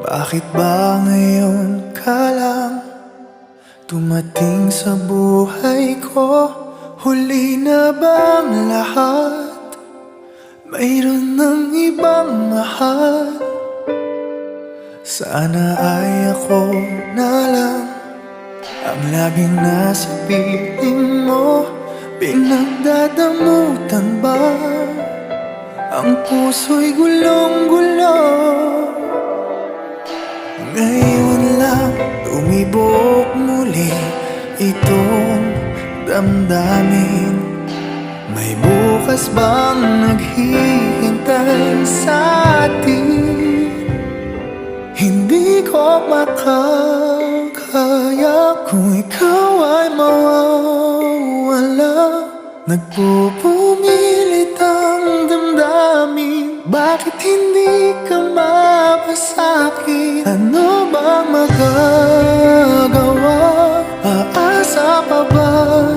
Bakit ba ngayon ka lang dumating sa buhay ko? Huli na bang lahat? Mayroon ng ibang mahal. Sana ay ako na lang ang laging nasa piling mo. Pinagdadamutan ba ang puso'y gulong-gulo? Ngayon lang tumibok muli itong damdamin. May bukas bang naghihintay sa atin? Hindi ko makakaya kung ikaw ay mawawala. Nagpupumilit ang damdamin. Bakit hindi ka mapasakit? Ano bang magagawa? Aasa pa ba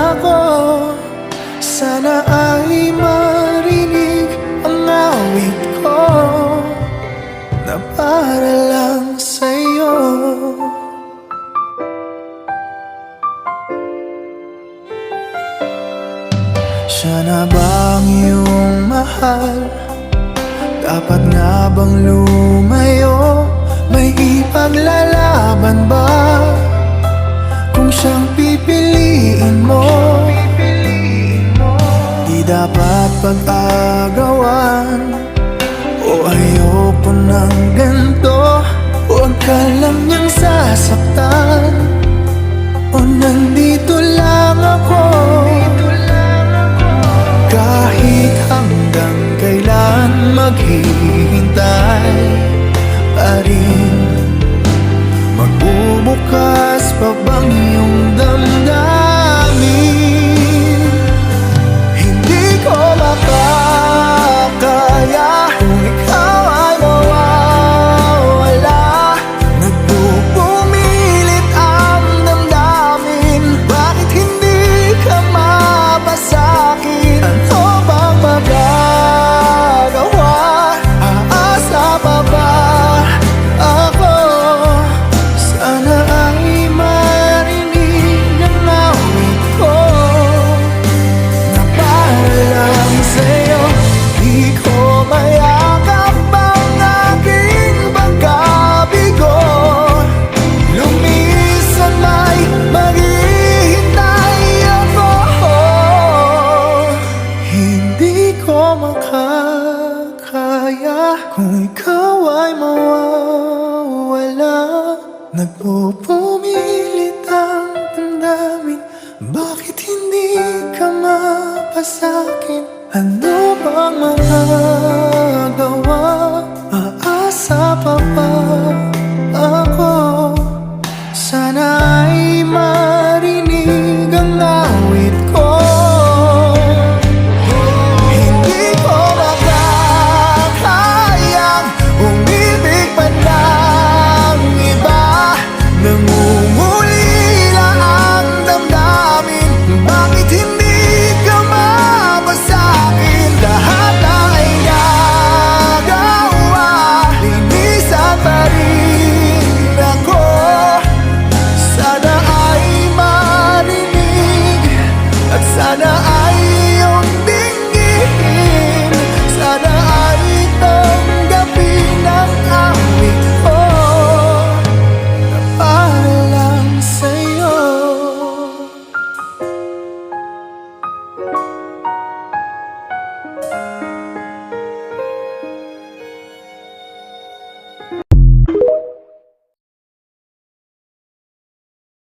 ako? Sana ay marinig ang awit ko na para lang sa'yo. Siya na bang iyong mahal? Dapat nga bang lumayo? May ipaglalaban ba kung siyang pipiliin mo? Di dapat pag-agawan o ayoko ng ganito. Huwag ka lang niyang sasaktan o nandito lang ako. Kahit hanggang kailan maghihintay pa rin. Magbubukas pa bang iyong damdamin? Hindi ko makakaya kung ikaw ay mawawala. Nagpupumilit ang damdamin. Bakit hindi ka mapasakit? Ano bang magagawa? Aasa pa ba ako? Sana ay marinig ang awit ko na para lang sa'yo. Di ko mayakap ang aking pagkabigo. Lumisan may maghihintay ako. Hindi ko makakaya kung ikaw ay mawawala. Nagpupumilit ang damdamin. Bakit hindi ka mapasakin? Ano bang magagawa?